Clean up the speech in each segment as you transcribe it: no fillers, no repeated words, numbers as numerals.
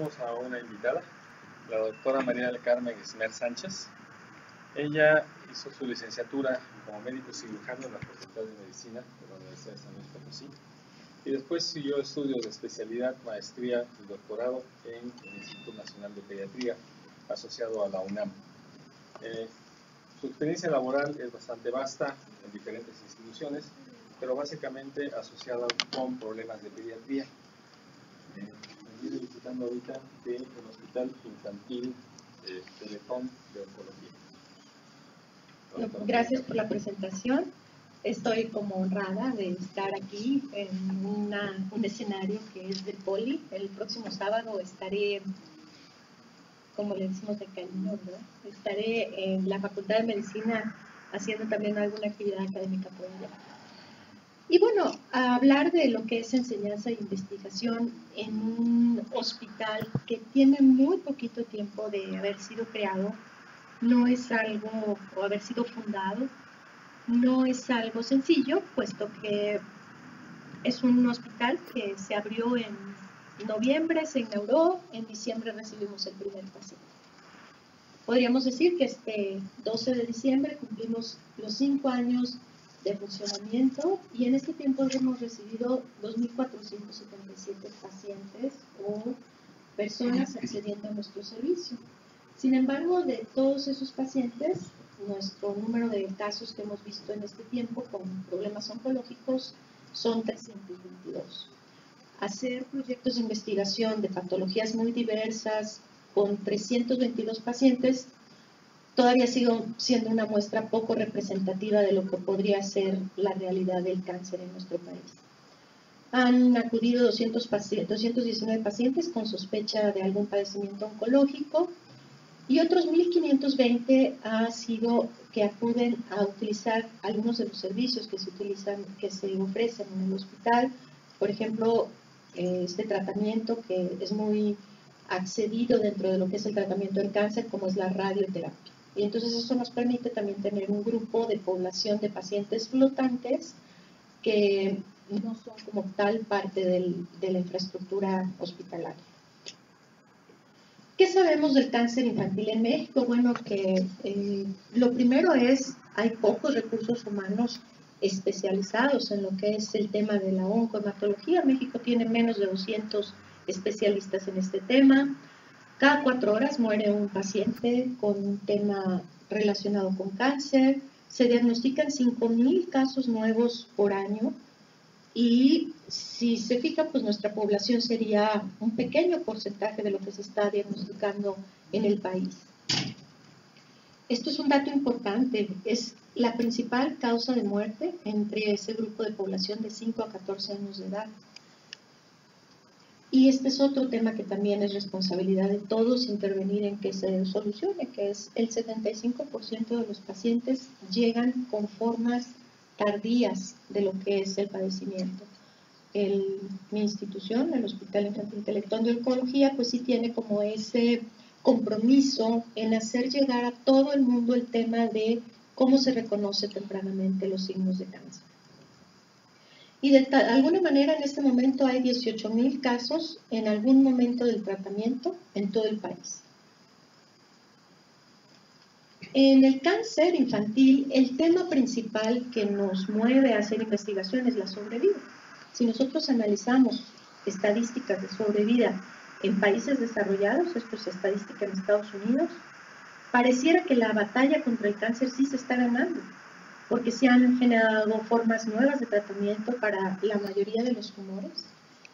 tenemos a una invitada, la doctora María del Carmen Esmer Sánchez. Ella hizo su licenciatura como médico cirujano en la Facultad de Medicina de la Universidad de San Luis Potosí y después siguió estudios de especialidad, maestría y doctorado en el Instituto Nacional de Pediatría, asociado a la UNAM. Su experiencia laboral es bastante vasta en diferentes instituciones, pero básicamente asociada con problemas de pediatría. Me viene visitando ahorita del Hospital Infantil Teletón de Oncología. Gracias por la presentación. Estoy como honrada de estar aquí en un escenario que es del Poli. El próximo sábado estaré, como le decimos de cariño, ¿verdad? Estaré en la Facultad de Medicina haciendo también alguna actividad académica por allá. Y bueno, a hablar de lo que es enseñanza e investigación en un hospital que tiene muy poquito tiempo de haber sido creado, no es algo, o haber sido fundado, no es algo sencillo, puesto que es un hospital que se abrió en noviembre, se inauguró, en diciembre recibimos el primer paciente. Podríamos decir que este 12 de diciembre cumplimos los 5 años de funcionamiento y en este tiempo hemos recibido 2.477 pacientes o personas accediendo a nuestro servicio. Sin embargo, de todos esos pacientes, nuestro número de casos que hemos visto en este tiempo con problemas oncológicos son 322. Hacer proyectos de investigación de patologías muy diversas con 322 pacientes todavía sigue siendo una muestra poco representativa de lo que podría ser la realidad del cáncer en nuestro país. Han acudido 219 pacientes con sospecha de algún padecimiento oncológico y otros 1.520 ha sido que acuden a utilizar algunos de los servicios que se ofrecen en el hospital. Por ejemplo, este tratamiento que es muy accedido dentro de lo que es el tratamiento del cáncer, como es la radioterapia. Y entonces eso nos permite también tener un grupo de población de pacientes flotantes que no son como tal parte de la infraestructura hospitalaria. ¿Qué sabemos del cáncer infantil en México? Bueno, que lo primero es, hay pocos recursos humanos especializados en lo que es el tema de la oncohematología. México tiene menos de 200 especialistas en este tema. Cada 4 horas muere un paciente con un tema relacionado con cáncer. Se diagnostican 5.000 casos nuevos por año. Y si se fija, pues nuestra población sería un pequeño porcentaje de lo que se está diagnosticando en el país. Esto es un dato importante, es la principal causa de muerte entre ese grupo de población de 5 a 14 años de edad. Y este es otro tema que también es responsabilidad de todos intervenir en que se solucione, que es el 75% de los pacientes llegan con formas tardías de lo que es el padecimiento. Mi institución, el Hospital Infantil Teletón de Oncología, pues sí tiene como ese compromiso en hacer llegar a todo el mundo el tema de cómo se reconoce tempranamente los signos de cáncer. Y de alguna manera en este momento hay 18.000 casos en algún momento del tratamiento en todo el país. En el cáncer infantil, el tema principal que nos mueve a hacer investigación es la sobrevida. Si nosotros analizamos estadísticas de sobrevida en países desarrollados, esto es estadística en Estados Unidos, pareciera que la batalla contra el cáncer sí se está ganando, porque se han generado formas nuevas de tratamiento para la mayoría de los tumores,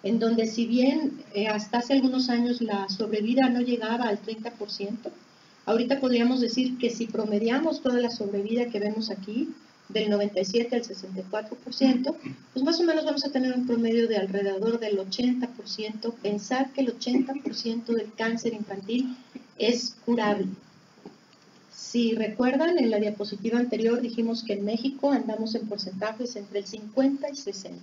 en donde si bien hasta hace algunos años la sobrevida no llegaba al 30%, ahorita podríamos decir que si promediamos toda la sobrevida que vemos aquí, del 97 al 64%, pues más o menos vamos a tener un promedio de alrededor del 80%, pensar que el 80% del cáncer infantil es curable. Si recuerdan, en la diapositiva anterior dijimos que en México andamos en porcentajes entre el 50 y 60.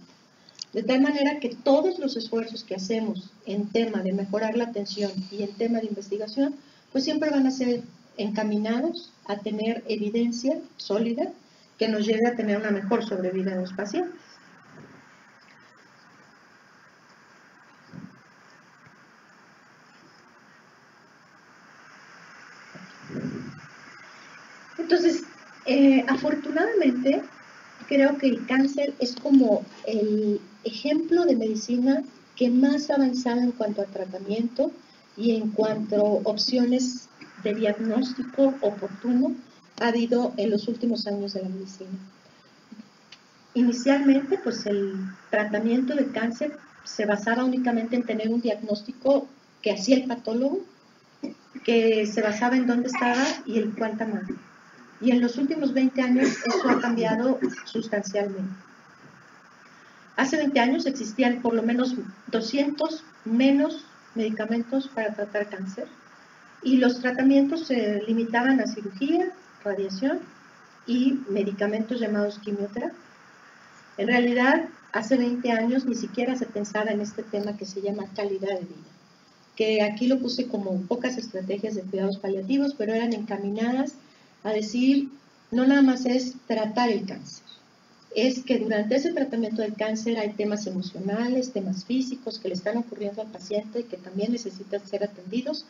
De tal manera que todos los esfuerzos que hacemos en tema de mejorar la atención y en tema de investigación, pues siempre van a ser encaminados a tener evidencia sólida que nos lleve a tener una mejor sobrevida de los pacientes. Afortunadamente, creo que el cáncer es como el ejemplo de medicina que más ha avanzado en cuanto a tratamiento y en cuanto a opciones de diagnóstico oportuno ha habido en los últimos años de la medicina. Inicialmente, pues el tratamiento del cáncer se basaba únicamente en tener un diagnóstico que hacía el patólogo, que se basaba en dónde estaba y el cuál tamaño. Y en los últimos 20 años eso ha cambiado sustancialmente. Hace 20 años existían por lo menos 200 menos medicamentos para tratar cáncer y los tratamientos se limitaban a cirugía, radiación y medicamentos llamados quimioterapia. En realidad, hace 20 años ni siquiera se pensaba en este tema que se llama calidad de vida, que aquí lo puse como pocas estrategias de cuidados paliativos, pero eran encaminadas a decir, no nada más es tratar el cáncer, es que durante ese tratamiento del cáncer hay temas emocionales, temas físicos que le están ocurriendo al paciente y que también necesitan ser atendidos,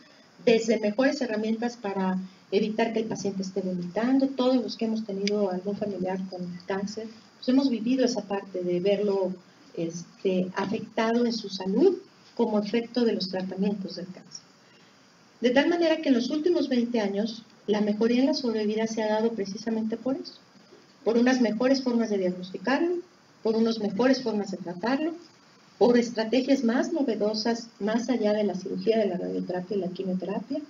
desde mejores herramientas para evitar que el paciente esté vomitando. Todos los que hemos tenido algún familiar con cáncer, pues hemos vivido esa parte de verlo afectado en su salud como efecto de los tratamientos del cáncer. De tal manera que en los últimos 20 años, la mejoría en la sobrevida se ha dado precisamente por eso, por unas mejores formas de diagnosticarlo, por unas mejores formas de tratarlo, por estrategias más novedosas, más allá de la cirugía, de la radioterapia y la quimioterapia,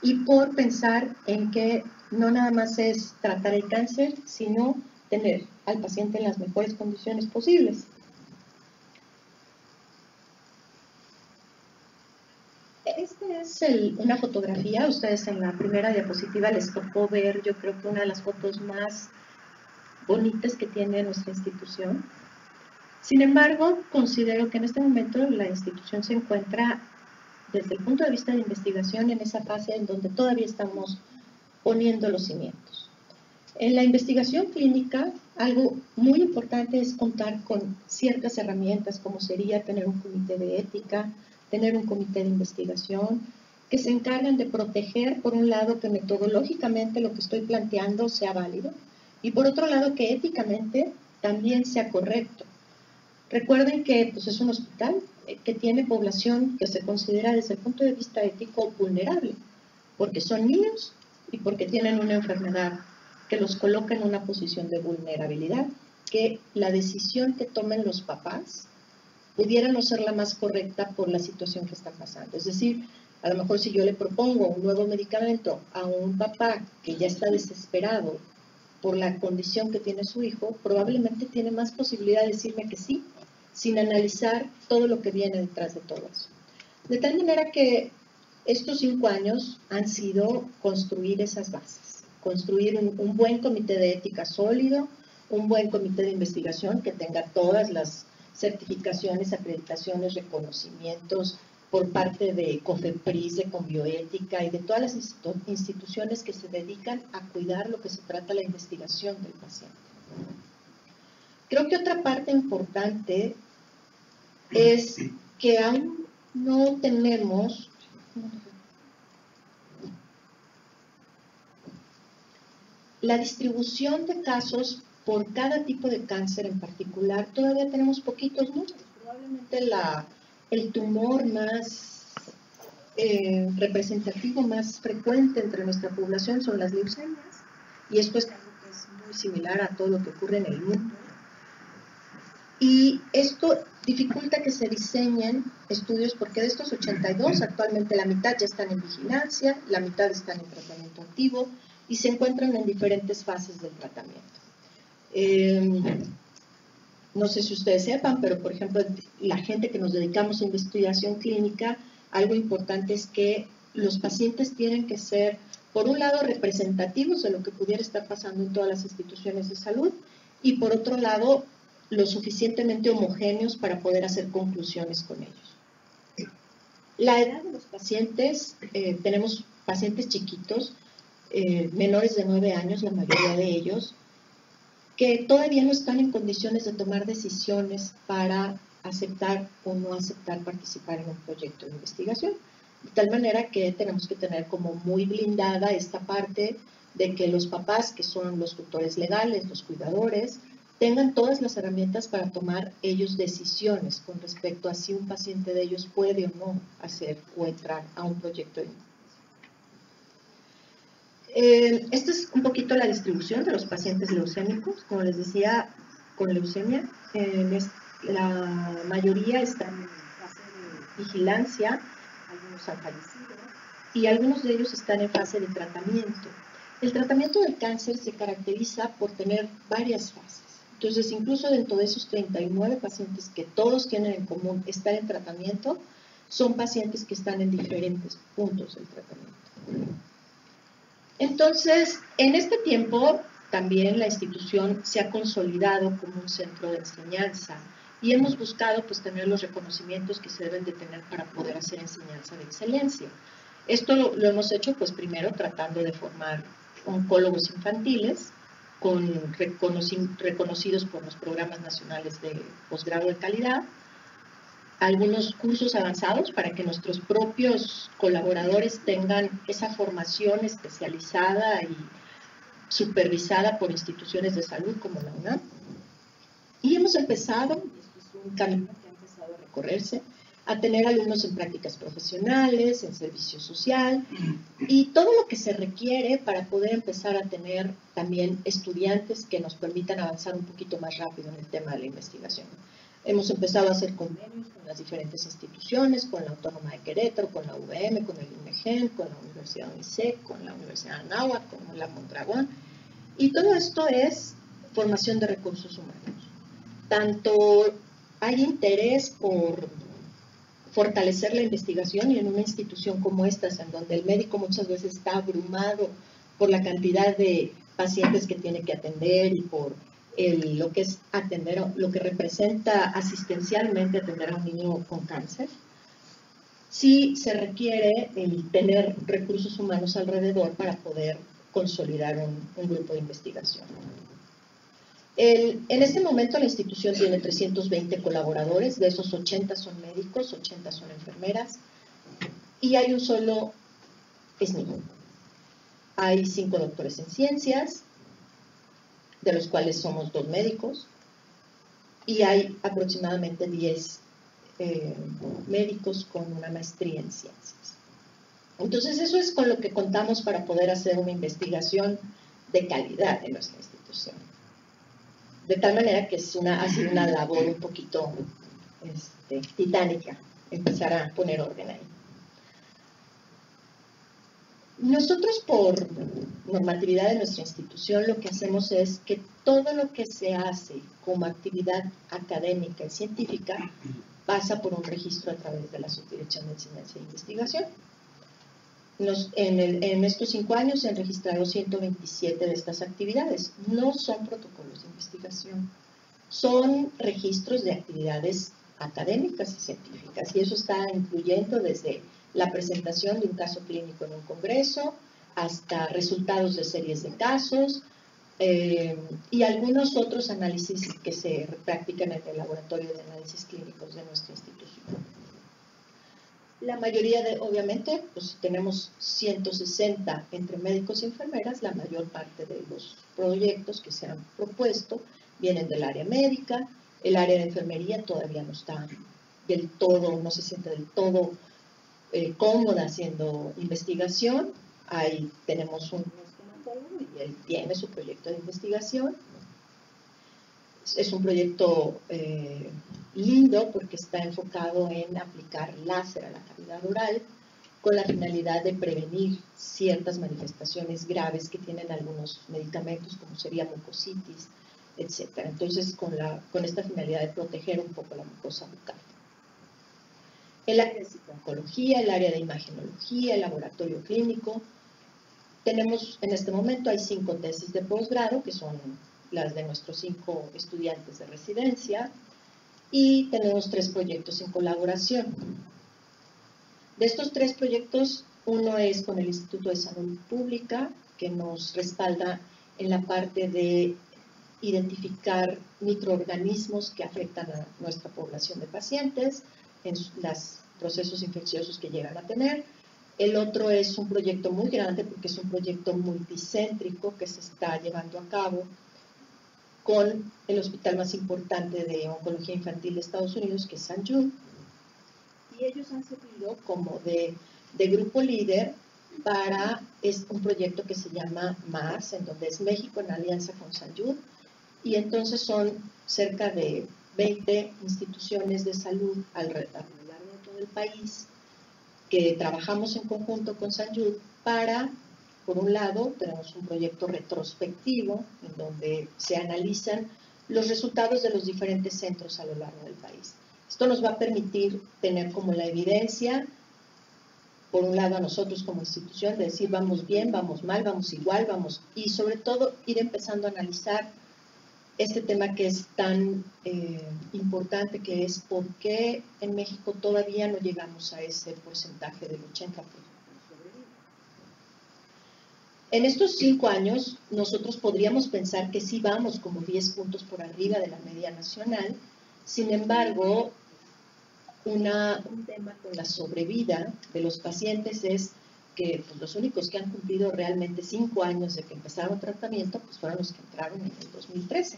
y por pensar en que no nada más es tratar el cáncer, sino tener al paciente en las mejores condiciones posibles. Esta es una fotografía. Ustedes en la primera diapositiva les tocó ver, yo creo que una de las fotos más bonitas que tiene nuestra institución. Sin embargo, considero que en este momento la institución se encuentra, desde el punto de vista de investigación, en esa fase en donde todavía estamos poniendo los cimientos. En la investigación clínica, algo muy importante es contar con ciertas herramientas, como sería tener un comité de ética, tener un comité de investigación, que se encargan de proteger, por un lado, que metodológicamente lo que estoy planteando sea válido, y por otro lado, que éticamente también sea correcto. Recuerden que pues, es un hospital que tiene población que se considera desde el punto de vista ético vulnerable, porque son niños y porque tienen una enfermedad que los coloca en una posición de vulnerabilidad, que la decisión que tomen los papás pudiera no ser la más correcta por la situación que está pasando. Es decir, a lo mejor si yo le propongo un nuevo medicamento a un papá que ya está desesperado por la condición que tiene su hijo, probablemente tiene más posibilidad de decirme que sí, sin analizar todo lo que viene detrás de todo eso. De tal manera que estos 5 años han sido construir esas bases, construir un buen comité de ética sólido, un buen comité de investigación que tenga todas las certificaciones, acreditaciones, reconocimientos por parte de COFEPRIS, de Conbioética y de todas las instituciones que se dedican a cuidar lo que se trata la investigación del paciente. Creo que otra parte importante es que aún no tenemos la distribución de casos por cada tipo de cáncer en particular. Todavía tenemos poquitos números. Probablemente el tumor más representativo, más frecuente entre nuestra población son las leucemias, y esto es algo que es muy similar a todo lo que ocurre en el mundo. Y esto dificulta que se diseñen estudios, porque de estos 82, actualmente la mitad ya están en vigilancia, la mitad están en tratamiento activo y se encuentran en diferentes fases del tratamiento. No sé si ustedes sepan, pero por ejemplo, la gente que nos dedicamos a investigación clínica, algo importante es que los pacientes tienen que ser, por un lado, representativos de lo que pudiera estar pasando en todas las instituciones de salud, y por otro lado, lo suficientemente homogéneos para poder hacer conclusiones con ellos. La edad de los pacientes, tenemos pacientes chiquitos, menores de 9 años, la mayoría de ellos, que todavía no están en condiciones de tomar decisiones para aceptar o no aceptar participar en un proyecto de investigación. De tal manera que tenemos que tener como muy blindada esta parte de que los papás, que son los tutores legales, los cuidadores, tengan todas las herramientas para tomar ellos decisiones con respecto a si un paciente de ellos puede o no hacer o entrar a un proyecto de investigación. Esta es un poquito la distribución de los pacientes leucémicos. Como les decía, con leucemia, la mayoría están en fase de vigilancia, algunos han fallecido y algunos de ellos están en fase de tratamiento. El tratamiento del cáncer se caracteriza por tener varias fases. Entonces, incluso dentro de esos 39 pacientes que todos tienen en común estar en tratamiento, son pacientes que están en diferentes puntos del tratamiento. Entonces, en este tiempo, también la institución se ha consolidado como un centro de enseñanza y hemos buscado pues tener los reconocimientos que se deben de tener para poder hacer enseñanza de excelencia. Esto lo hemos hecho pues primero tratando de formar oncólogos infantiles reconocidos por los programas nacionales de posgrado de calidad, algunos cursos avanzados para que nuestros propios colaboradores tengan esa formación especializada y supervisada por instituciones de salud como la UNAM. Y hemos empezado, esto es un camino que ha empezado a recorrerse, a tener alumnos en prácticas profesionales, en servicio social y todo lo que se requiere para poder empezar a tener también estudiantes que nos permitan avanzar un poquito más rápido en el tema de la investigación. Hemos empezado a hacer convenios con las diferentes instituciones, con la Autónoma de Querétaro, con la UVM, con el INMEGEN, con la Universidad UNICEF, con la Universidad de Anáhuac, con la Mondragón. Y todo esto es formación de recursos humanos. Tanto hay interés por fortalecer la investigación y en una institución como esta, en donde el médico muchas veces está abrumado por la cantidad de pacientes que tiene que atender y por lo que es atender, lo que representa asistencialmente atender a un niño con cáncer, sí se requiere el tener recursos humanos alrededor para poder consolidar un grupo de investigación. En este momento la institución tiene 320 colaboradores, de esos 80 son médicos, 80 son enfermeras y hay un solo SNI. Hay 5 doctores en ciencias, de los cuales somos 2 médicos, y hay aproximadamente 10 médicos con una maestría en ciencias. Entonces eso es con lo que contamos para poder hacer una investigación de calidad en nuestra institución. De tal manera que ha sido una labor un poquito titánica empezar a poner orden ahí. Nosotros, por normatividad de nuestra institución, lo que hacemos es que todo lo que se hace como actividad académica y científica pasa por un registro a través de la Subdirección de Enseñanza e Investigación. En estos 5 años se han registrado 127 de estas actividades. No son protocolos de investigación, son registros de actividades académicas y científicas. Y eso está incluyendo desde la presentación de un caso clínico en un congreso, hasta resultados de series de casos y algunos otros análisis que se practican en el laboratorio de análisis clínicos de nuestra institución. La mayoría obviamente, pues tenemos 160 entre médicos y enfermeras, la mayor parte de los proyectos que se han propuesto vienen del área médica, el área de enfermería todavía no está del todo, no se siente del todo cómoda haciendo investigación. Ahí tenemos un estomatólogo y él tiene su proyecto de investigación. Es un proyecto lindo porque está enfocado en aplicar láser a la cavidad oral con la finalidad de prevenir ciertas manifestaciones graves que tienen algunos medicamentos, como sería mucositis, etc. Entonces, con esta finalidad de proteger un poco la mucosa bucal. El área de psicooncología, el área de imagenología, el laboratorio clínico. Tenemos, en este momento, hay 5 tesis de posgrado, que son las de nuestros 5 estudiantes de residencia, y tenemos 3 proyectos en colaboración. De estos 3 proyectos, uno es con el Instituto de Salud Pública, que nos respalda en la parte de identificar microorganismos que afectan a nuestra población de pacientes, en los procesos infecciosos que llegan a tener. El otro es un proyecto muy grande porque es un proyecto multicéntrico que se está llevando a cabo con el hospital más importante de oncología infantil de Estados Unidos, que es St. Jude. Y ellos han servido como de grupo líder para un proyecto que se llama MARS, en donde es México en alianza con St. Jude. Y entonces son cerca de 20 instituciones de salud a lo largo de todo el país que trabajamos en conjunto con St. Jude para, por un lado, tenemos un proyecto retrospectivo en donde se analizan los resultados de los diferentes centros a lo largo del país. Esto nos va a permitir tener como la evidencia, por un lado a nosotros como institución, de decir vamos bien, vamos mal, vamos igual, vamos, y sobre todo ir empezando a analizar este tema que es tan importante, que es por qué en México todavía no llegamos a ese porcentaje del 80% de sobrevida. En estos 5 años, nosotros podríamos pensar que sí vamos como 10 puntos por arriba de la media nacional. Sin embargo, un tema con la sobrevida de los pacientes es que pues, los únicos que han cumplido realmente 5 años de que empezaron tratamiento pues fueron los que entraron en el 2013.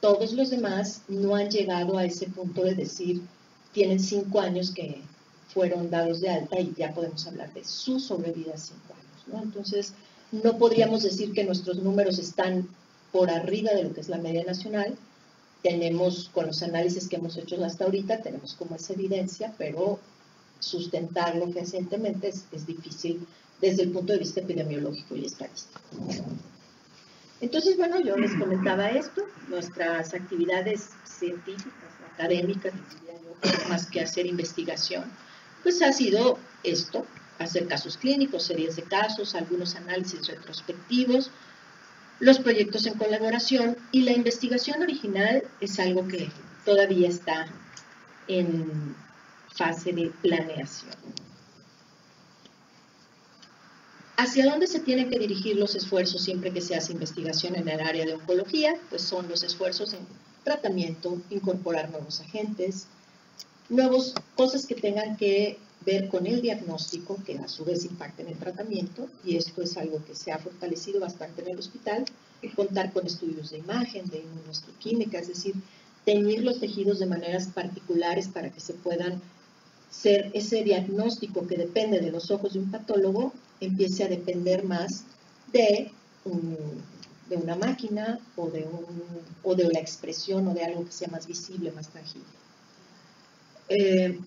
Todos los demás no han llegado a ese punto de decir, tienen 5 años que fueron dados de alta y ya podemos hablar de su sobrevida a 5 años, ¿no? Entonces, no podríamos decir que nuestros números están por arriba de lo que es la media nacional. Tenemos, con los análisis que hemos hecho hasta ahorita, tenemos como esa evidencia, pero sustentarlo fehacientemente es difícil desde el punto de vista epidemiológico y estadístico. Entonces, bueno, yo les comentaba esto, nuestras actividades científicas, académicas, diría yo, más que hacer investigación, pues ha sido esto, hacer casos clínicos, series de casos, algunos análisis retrospectivos, los proyectos en colaboración, y la investigación original es algo que todavía está en fase de planeación. ¿Hacia dónde se tienen que dirigir los esfuerzos siempre que se hace investigación en el área de oncología? Pues son los esfuerzos en tratamiento, incorporar nuevos agentes, nuevas cosas que tengan que ver con el diagnóstico, que a su vez impacten el tratamiento, y esto es algo que se ha fortalecido bastante en el hospital, contar con estudios de imagen, de inmunohistoquímica, es decir, teñir los tejidos de maneras particulares para que se puedan ser ese diagnóstico que depende de los ojos de un patólogo, empiece a depender más de una máquina o de la expresión o de algo que sea más visible, más tangible.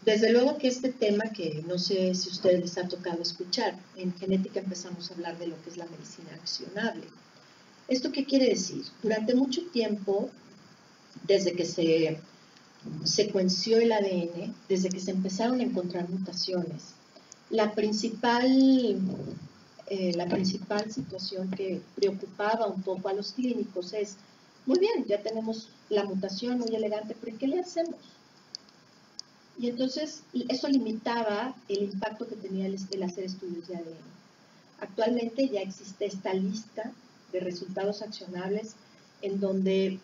Desde luego que este tema, que no sé si a ustedes les ha tocado escuchar, en genética empezamos a hablar de lo que es la medicina accionable. ¿Esto qué quiere decir? Durante mucho tiempo, desde que se secuenció el ADN, desde que se empezaron a encontrar mutaciones, la principal situación que preocupaba un poco a los clínicos es, muy bien, ya tenemos la mutación muy elegante, pero ¿qué le hacemos? Y entonces eso limitaba el impacto que tenía el hacer estudios de ADN. Actualmente ya existe esta lista de resultados accionables, en donde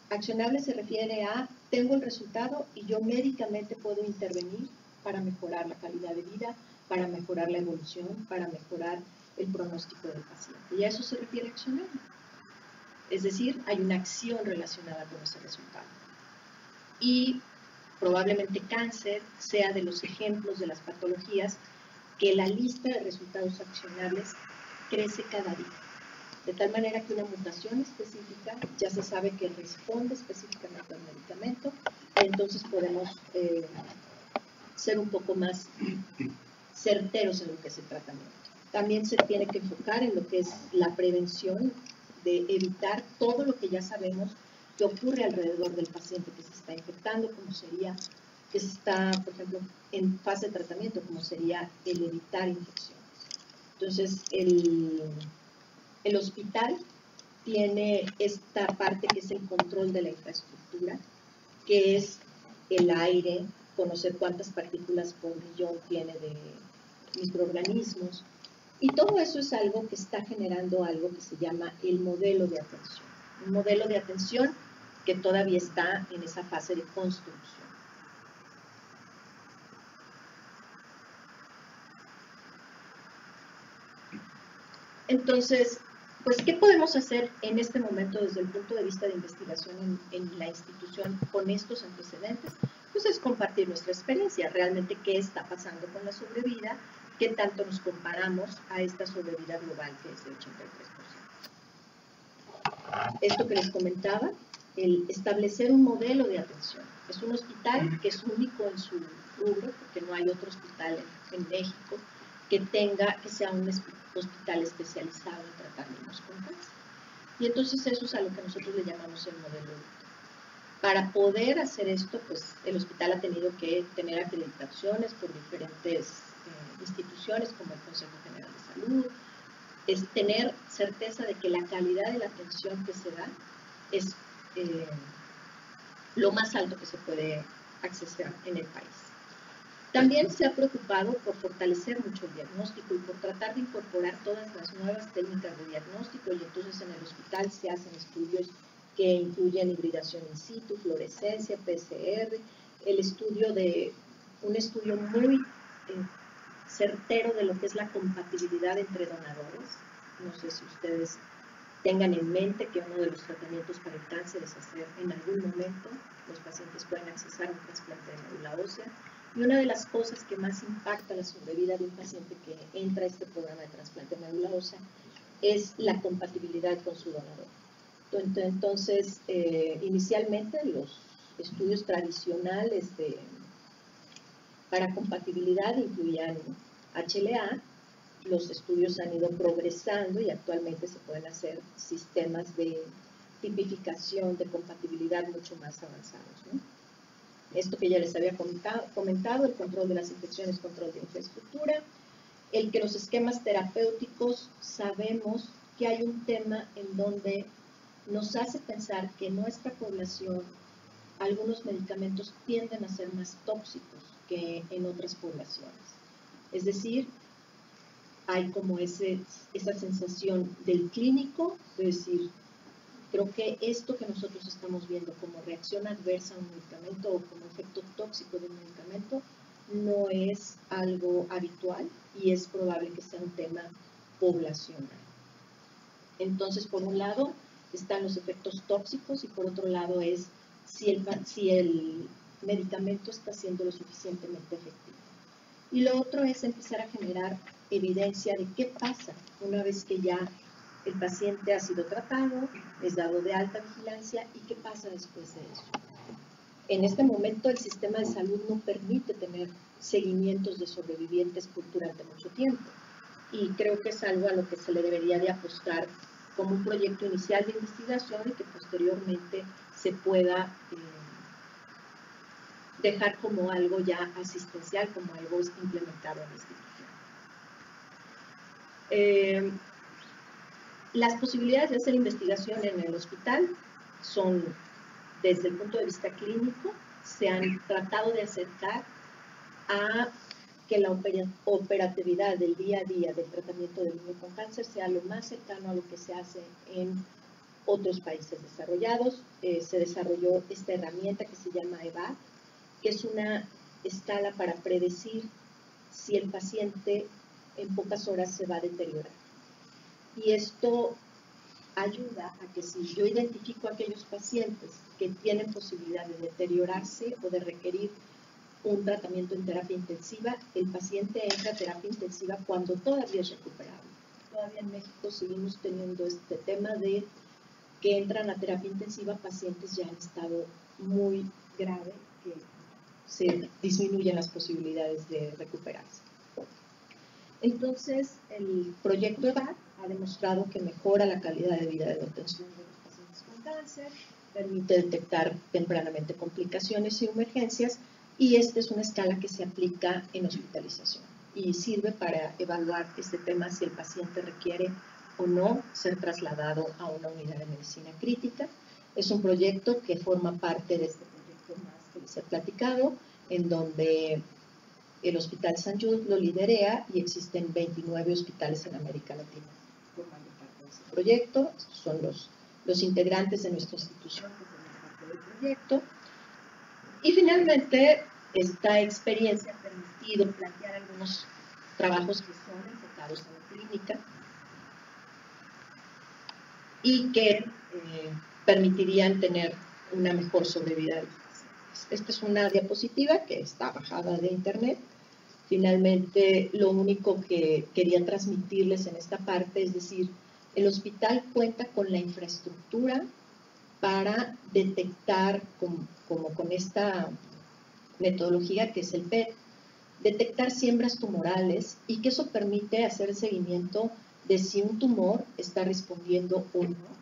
accionable se refiere a, tengo el resultado y yo médicamente puedo intervenir para mejorar la calidad de vida, para mejorar la evolución, para mejorar el pronóstico del paciente. Y a eso se refiere accionable. Es decir, hay una acción relacionada con ese resultado. Y probablemente cáncer sea de los ejemplos de las patologías que la lista de resultados accionables crece cada día. De tal manera que una mutación específica ya se sabe que responde específicamente al medicamento, y entonces podemos ser un poco más certeros en lo que es el tratamiento. También se tiene que enfocar en lo que es la prevención, de evitar todo lo que ya sabemos que ocurre alrededor del paciente que se está infectando, como sería, que se está, por ejemplo, en fase de tratamiento, como sería el evitar infecciones. Entonces, el hospital tiene esta parte que es el control de la infraestructura, que es el aire, conocer cuántas partículas por millón tiene de microorganismos, y todo eso es algo que está generando algo que se llama el modelo de atención. Un modelo de atención que todavía está en esa fase de construcción. Entonces, pues, ¿qué podemos hacer en este momento desde el punto de vista de investigación en la institución con estos antecedentes? Pues es compartir nuestra experiencia, realmente qué está pasando con la sobrevida, qué tanto nos comparamos a esta sobrevida global que es de 83%. Esto que les comentaba, el establecer un modelo de atención. Es un hospital que es único en su rubro, porque no hay otro hospital en México que sea un hospital especializado en tratar niños con cáncer. Y entonces eso es a lo que nosotros le llamamos el modelo. Para poder hacer esto, pues el hospital ha tenido que tener acreditaciones por diferentes instituciones como el Consejo General de Salud, es tener certeza de que la calidad de la atención que se da es lo más alto que se puede acceder en el país. También se ha preocupado por fortalecer mucho el diagnóstico y por tratar de incorporar todas las nuevas técnicas de diagnóstico, y entonces en el hospital se hacen estudios que incluyen hibridación in situ, fluorescencia, PCR, un estudio muy certero de lo que es la compatibilidad entre donadores. No sé si ustedes tengan en mente que uno de los tratamientos para el cáncer es hacer en algún momento, los pacientes pueden accesar a un trasplante de médula ósea. Y una de las cosas que más impacta la sobrevida de un paciente que entra a este programa de trasplante de médula ósea es la compatibilidad con su donador. Entonces, inicialmente los estudios tradicionales para compatibilidad incluían HLA. Los estudios han ido progresando y actualmente se pueden hacer sistemas de tipificación de compatibilidad mucho más avanzados, ¿no? Esto que ya les había comentado, el control de las infecciones, control de infraestructura, el que los esquemas terapéuticos, sabemos que hay un tema en donde nos hace pensar que en nuestra población algunos medicamentos tienden a ser más tóxicos que en otras poblaciones. Es decir, hay como esa sensación del clínico, de decir, creo que esto que nosotros estamos viendo como reacción adversa a un medicamento o como efecto tóxico de un medicamento no es algo habitual y es probable que sea un tema poblacional. Entonces, por un lado están los efectos tóxicos y por otro lado es si el medicamento está siendo lo suficientemente efectivo. Y lo otro es empezar a generar evidencia de qué pasa una vez que ya el paciente ha sido tratado, es dado de alta vigilancia y qué pasa después de eso. En este momento el sistema de salud no permite tener seguimientos de sobrevivientes durante mucho tiempo y creo que es algo a lo que se le debería de apostar como un proyecto inicial de investigación y que posteriormente se pueda dejar como algo ya asistencial, como algo implementado en la institución. Las posibilidades de hacer investigación en el hospital son, desde el punto de vista clínico, se han tratado de acercar a que la operatividad del día a día del tratamiento del niño con cáncer sea lo más cercano a lo que se hace en otros países desarrollados. Se desarrolló esta herramienta que se llama EVAD, que es una escala para predecir si el paciente en pocas horas se va a deteriorar. Y esto ayuda a que si yo identifico a aquellos pacientes que tienen posibilidad de deteriorarse o de requerir un tratamiento en terapia intensiva, el paciente entra a terapia intensiva cuando todavía es recuperable. Todavía en México seguimos teniendo este tema de que entran a terapia intensiva pacientes ya en estado muy grave, que se disminuyen las posibilidades de recuperarse. Entonces, el proyecto EVAD ha demostrado que mejora la calidad de vida de la atención de los pacientes con cáncer, permite detectar tempranamente complicaciones y emergencias, y esta es una escala que se aplica en hospitalización y sirve para evaluar este tema si el paciente requiere o no ser trasladado a una unidad de medicina crítica. Es un proyecto que forma parte de este proyecto más que les he platicado, en donde el Hospital St. Jude lo liderea y existen 29 hospitales en América Latina formando parte de ese proyecto. Estos son los integrantes de nuestra institución que forman parte del proyecto. Y finalmente, esta experiencia ha permitido plantear algunos trabajos que son enfocados en la clínica. y que permitirían tener una mejor sobrevida de los pacientes. Esta es una diapositiva que está bajada de internet. Finalmente, lo único que quería transmitirles en esta parte es decir, el hospital cuenta con la infraestructura para detectar, como con esta metodología que es el PET, detectar siembras tumorales y que eso permite hacer el seguimiento de si un tumor está respondiendo o no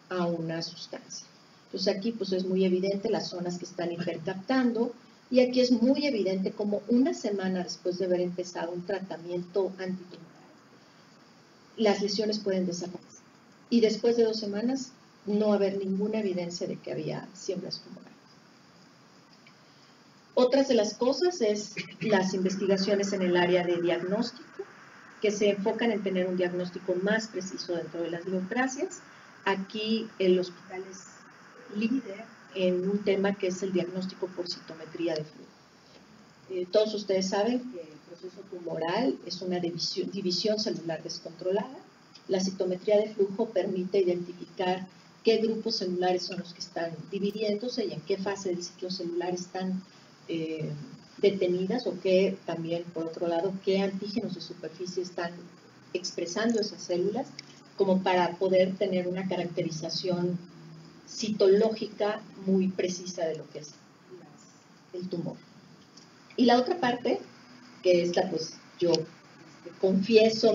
a una sustancia. Entonces aquí pues es muy evidente las zonas que están hipercaptando y aquí es muy evidente como una semana después de haber empezado un tratamiento antitumoral, las lesiones pueden desaparecer y después de 2 semanas no haber ninguna evidencia de que había siembras tumorales. Otras de las cosas es las investigaciones en el área de diagnóstico, que se enfocan en tener un diagnóstico más preciso dentro de las neoplasias. Aquí el hospital es líder en un tema que es el diagnóstico por citometría de flujo. Todos ustedes saben que el proceso tumoral es una división celular descontrolada. La citometría de flujo permite identificar qué grupos celulares son los que están dividiéndose y en qué fase del ciclo celular están detenidas o que también, por otro lado, qué antígenos de superficie están expresando esas células, como para poder tener una caracterización citológica muy precisa de lo que es el tumor. Y la otra parte, que esta pues yo confieso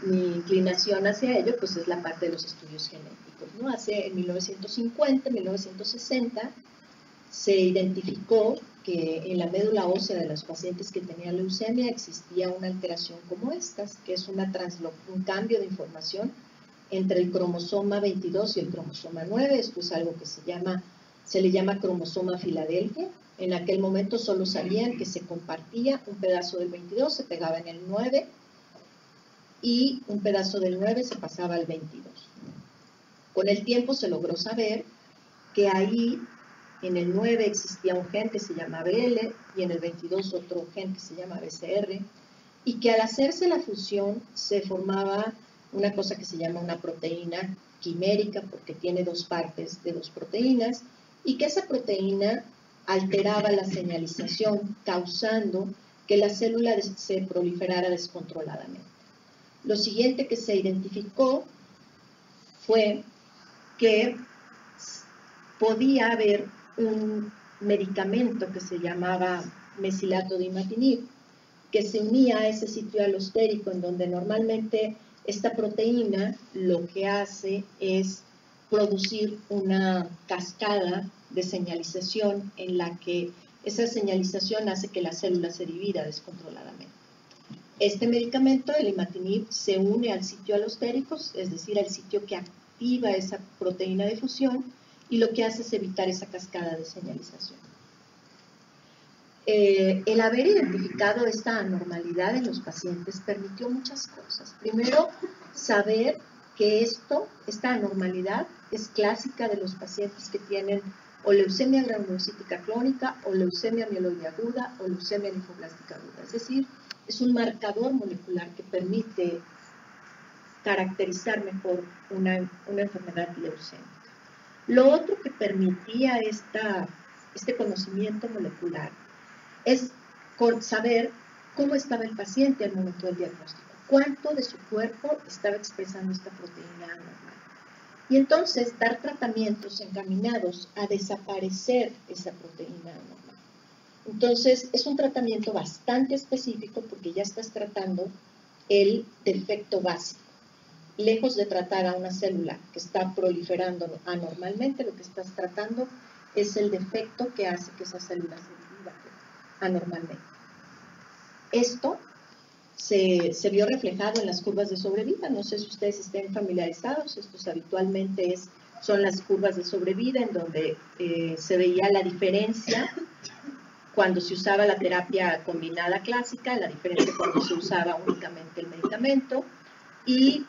mi inclinación hacia ello, pues es la parte de los estudios genéticos, ¿no? En 1950, 1960, se identificó que en la médula ósea de los pacientes que tenían leucemia existía una alteración como estas, que es un cambio de información entre el cromosoma 22 y el cromosoma 9. Esto es algo que se le llama cromosoma Filadelfia. En aquel momento solo sabían que se compartía un pedazo del 22, se pegaba en el 9, y un pedazo del 9 se pasaba al 22. Con el tiempo se logró saber que ahí en el 9 existía un gen que se llama BL y en el 22 otro gen que se llama BCR, y que al hacerse la fusión se formaba una cosa que se llama una proteína quimérica porque tiene 2 partes de 2 proteínas, y que esa proteína alteraba la señalización causando que la célula se proliferara descontroladamente. Lo siguiente que se identificó fue que podía haber un medicamento que se llamaba mesilato de imatinib, que se unía a ese sitio alostérico en donde normalmente esta proteína lo que hace es producir una cascada de señalización en la que esa señalización hace que la célula se divida descontroladamente. Este medicamento, el imatinib, se une al sitio alostérico, es decir, al sitio que activa esa proteína de fusión, y lo que hace es evitar esa cascada de señalización. El haber identificado esta anormalidad en los pacientes permitió muchas cosas. Primero, saber que esta anormalidad es clásica de los pacientes que tienen o leucemia granulocítica crónica, o leucemia mieloide aguda, o leucemia linfoblástica aguda. Es decir, es un marcador molecular que permite caracterizar mejor una enfermedad leucémica. Lo otro que permitía este conocimiento molecular es saber cómo estaba el paciente al momento del diagnóstico, cuánto de su cuerpo estaba expresando esta proteína anormal. Y entonces dar tratamientos encaminados a desaparecer esa proteína anormal. Entonces es un tratamiento bastante específico porque ya estás tratando el defecto básico. Lejos de tratar a una célula que está proliferando anormalmente, lo que estás tratando es el defecto que hace que esa célula se divida anormalmente. Esto se vio reflejado en las curvas de sobrevida. No sé si ustedes estén familiarizados, estos habitualmente son las curvas de sobrevida en donde se veía la diferencia cuando se usaba la terapia combinada clásica, la diferencia cuando se usaba únicamente el medicamento, y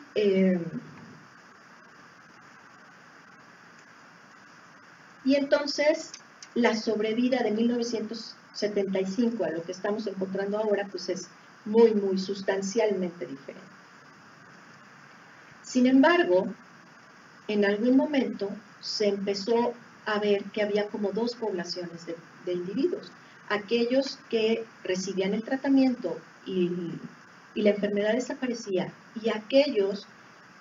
entonces la sobrevida de 1975 a lo que estamos encontrando ahora pues es muy, muy sustancialmente diferente. Sin embargo, en algún momento se empezó a ver que había como dos poblaciones de individuos. Aquellos que recibían el tratamiento y la enfermedad desaparecía, y aquellos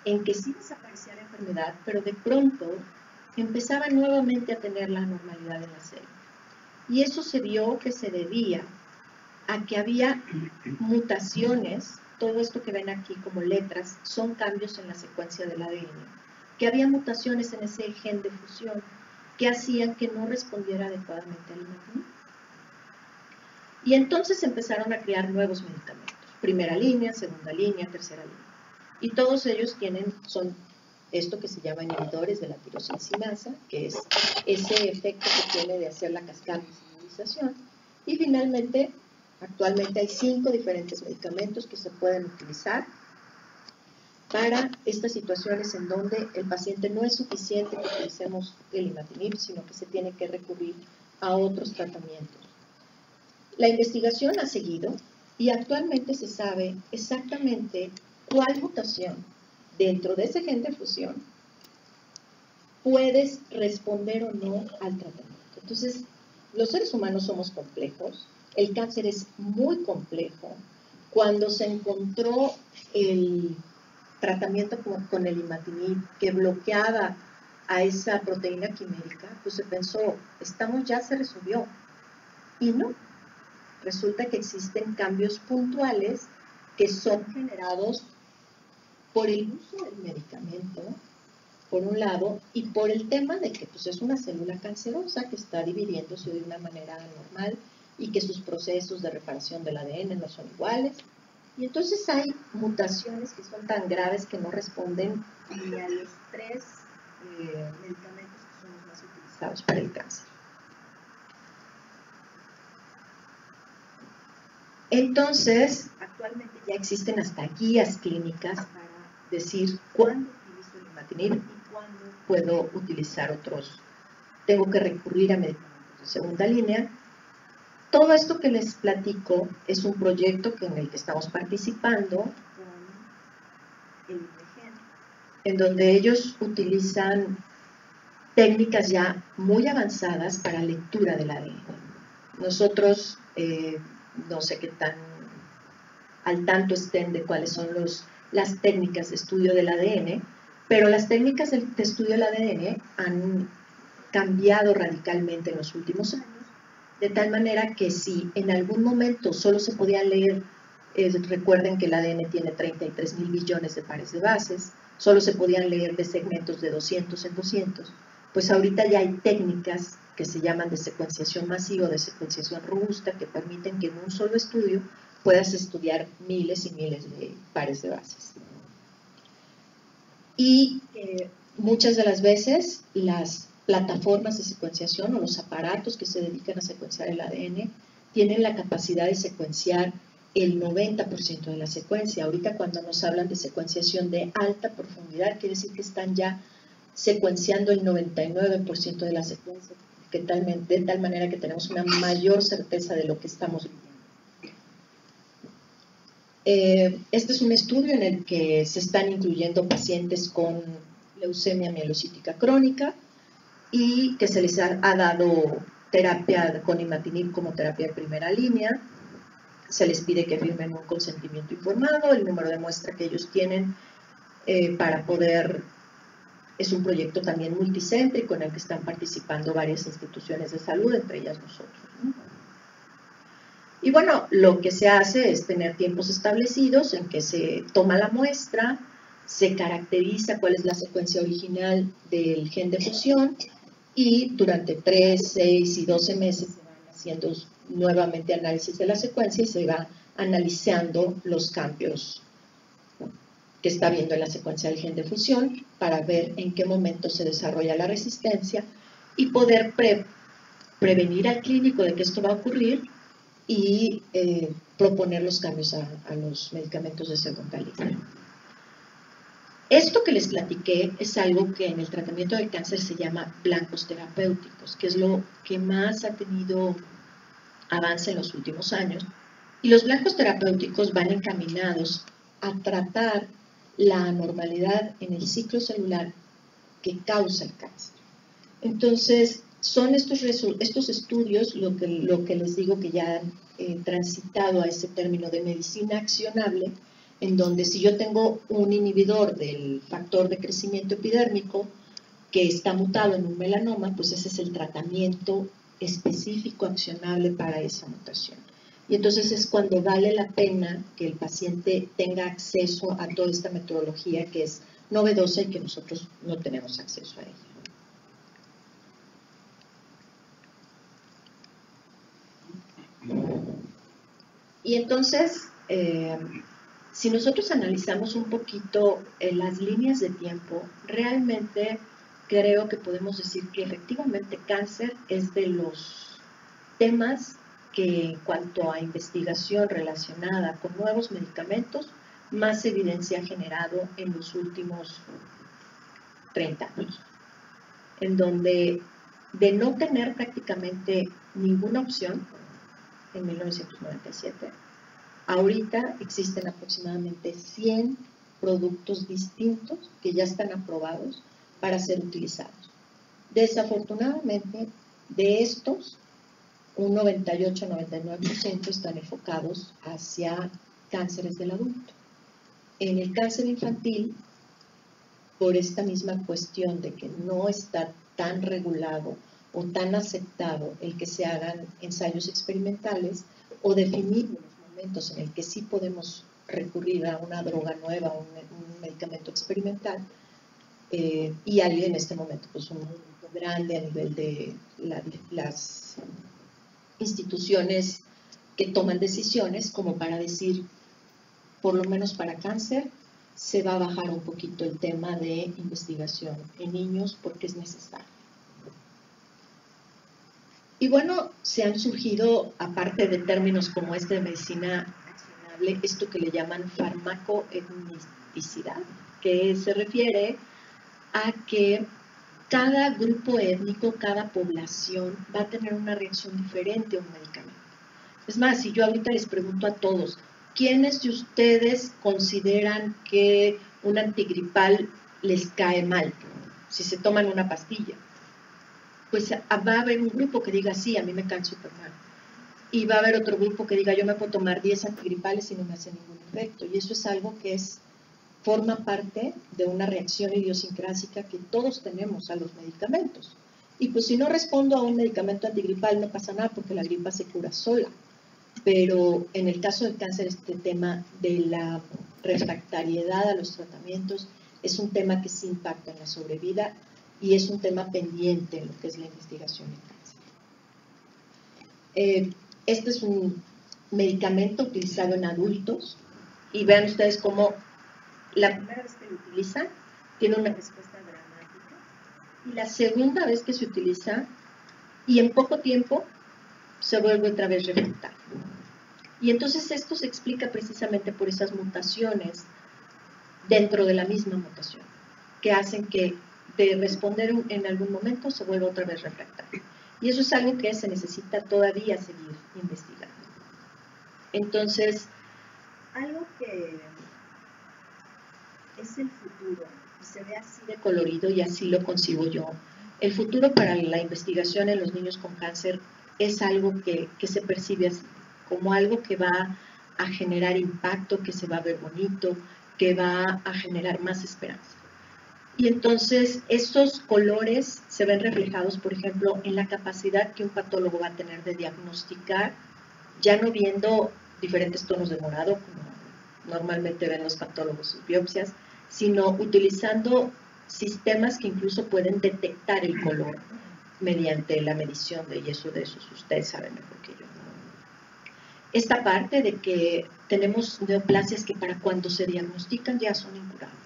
en que sí desaparecía la enfermedad, pero de pronto empezaban nuevamente a tener la normalidad en la célula. Y eso se vio que se debía a que había mutaciones, todo esto que ven aquí como letras, son cambios en la secuencia del ADN, que había mutaciones en ese gen de fusión que hacían que no respondiera adecuadamente al imatinib. Y entonces empezaron a crear nuevos medicamentos, primera línea, segunda línea, tercera línea. Y todos ellos son esto que se llama inhibidores de la tirosinasa, que es ese efecto que tiene de hacer la cascada de señalización. Y finalmente, actualmente hay 5 diferentes medicamentos que se pueden utilizar para estas situaciones en donde el paciente no es suficiente que utilicemos el imatinib, sino que se tiene que recurrir a otros tratamientos. La investigación ha seguido y actualmente se sabe exactamente cuál mutación dentro de ese gen de fusión puedes responder o no al tratamiento. Entonces, los seres humanos somos complejos, el cáncer es muy complejo. Cuando se encontró el tratamiento con el imatinib que bloqueaba a esa proteína quimérica, pues se pensó, ya se resolvió. Y no, resulta que existen cambios puntuales que son generados por el uso del medicamento, por un lado, y por el tema de que pues, es una célula cancerosa que está dividiéndose de una manera anormal y que sus procesos de reparación del ADN no son iguales. Y entonces hay mutaciones que son tan graves que no responden ni a los 3 medicamentos que son los más utilizados para el cáncer. Entonces, actualmente ya existen hasta guías clínicas para decir cuándo utilizo el imatinib y cuándo puedo utilizar otros. Tengo que recurrir a medicamentos de segunda línea. Todo esto que les platico es un proyecto en el que estamos participando con el IPGEN, en donde ellos utilizan técnicas ya muy avanzadas para lectura del ADN. Nosotros, no sé qué tan al tanto estén de cuáles son las técnicas de estudio del ADN, pero las técnicas de estudio del ADN han cambiado radicalmente en los últimos años, de tal manera que si en algún momento solo se podía leer, recuerden que el ADN tiene 33.000 billones de pares de bases, solo se podían leer de segmentos de 200 en 200, pues ahorita ya hay técnicas que se llaman de secuenciación masiva o de secuenciación robusta que permiten que en un solo estudio puedas estudiar miles y miles de pares de bases. Y muchas de las veces las plataformas de secuenciación o los aparatos que se dedican a secuenciar el ADN tienen la capacidad de secuenciar el 90% de la secuencia. Ahorita cuando nos hablan de secuenciación de alta profundidad, quiere decir que están ya secuenciando el 99% de la secuencia, de tal manera que tenemos una mayor certeza de lo que estamos viendo. Este es un estudio en el que se están incluyendo pacientes con leucemia mielocítica crónica y que se les ha dado terapia con imatinib como terapia de primera línea. Se les pide que firmen un consentimiento informado, el número de muestra que ellos tienen para poder. Es un proyecto también multicéntrico en el que están participando varias instituciones de salud, entre ellas nosotros, ¿no? Y bueno, lo que se hace es tener tiempos establecidos en que se toma la muestra, se caracteriza cuál es la secuencia original del gen de fusión y durante 3, 6 y 12 meses se van haciendo nuevamente análisis de la secuencia y se va analizando los cambios que está viendo en la secuencia del gen de fusión para ver en qué momento se desarrolla la resistencia y poder prevenir al clínico de que esto va a ocurrir y proponer los cambios a los medicamentos de segunda línea. Esto que les platiqué es algo que en el tratamiento del cáncer se llama blancos terapéuticos, que es lo que más ha tenido avance en los últimos años. Y los blancos terapéuticos van encaminados a tratar la anormalidad en el ciclo celular que causa el cáncer. Entonces, son estos estudios lo que les digo que ya han transitado a ese término de medicina accionable, en donde si yo tengo un inhibidor del factor de crecimiento epidérmico que está mutado en un melanoma, pues ese es el tratamiento específico accionable para esa mutación. Y entonces es cuando vale la pena que el paciente tenga acceso a toda esta metodología que es novedosa y que nosotros no tenemos acceso a ella. Y entonces, si nosotros analizamos un poquito las líneas de tiempo, realmente creo que podemos decir que efectivamente cáncer es de los temas que en cuanto a investigación relacionada con nuevos medicamentos, más evidencia ha generado en los últimos 30 años, en donde de no tener prácticamente ninguna opción, en 1997, ahorita existen aproximadamente 100 productos distintos que ya están aprobados para ser utilizados. Desafortunadamente, de estos, un 98-99% están enfocados hacia cánceres del adulto. En el cáncer infantil, por esta misma cuestión de que no está tan regulado o tan aceptado el que se hagan ensayos experimentales o definir los momentos en el que sí podemos recurrir a una droga nueva, un medicamento experimental, y hay en este momento pues un movimiento grande a nivel de las instituciones que toman decisiones como para decir, por lo menos para cáncer, se va a bajar un poquito el tema de investigación en niños porque es necesario. Y bueno, se han surgido, aparte de términos como este de medicina accionable, esto que le llaman farmacoetnicidad, que se refiere a que cada grupo étnico, cada población va a tener una reacción diferente a un medicamento. Es más, si yo ahorita les pregunto a todos, ¿quiénes de ustedes consideran que un antigripal les cae mal si se toman una pastilla? Pues va a haber un grupo que diga, sí, a mí me cae súper mal. Y va a haber otro grupo que diga, yo me puedo tomar 10 antigripales y no me hace ningún efecto. Y eso es algo que forma parte de una reacción idiosincrásica que todos tenemos a los medicamentos. Y pues si no respondo a un medicamento antigripal no pasa nada porque la gripa se cura sola. Pero en el caso del cáncer, este tema de la refractariedad a los tratamientos es un tema que sí impacta en la sobrevida y es un tema pendiente en lo que es la investigación en cáncer. Este es un medicamento utilizado en adultos y vean ustedes cómo la primera vez que lo utilizan tiene una respuesta dramática y la segunda vez que se utiliza y en poco tiempo se vuelve otra vez refractario. Y entonces esto se explica precisamente por esas mutaciones dentro de la misma mutación, que hacen que de responder en algún momento se vuelva otra vez refractario. Y eso es algo que se necesita todavía seguir investigando. Entonces, algo que es el futuro, y se ve así de colorido y así lo concibo yo, el futuro para la investigación en los niños con cáncer es algo que se percibe así, como algo que va a generar impacto, que se va a ver bonito, que va a generar más esperanza. Y entonces estos colores se ven reflejados, por ejemplo, en la capacidad que un patólogo va a tener de diagnosticar, ya no viendo diferentes tonos de morado, como normalmente ven los patólogos sus biopsias, sino utilizando sistemas que incluso pueden detectar el color mediante la medición de, y eso de esos ustedes saben mejor que yo. Esta parte de que tenemos neoplasias que para cuando se diagnostican ya son incurables.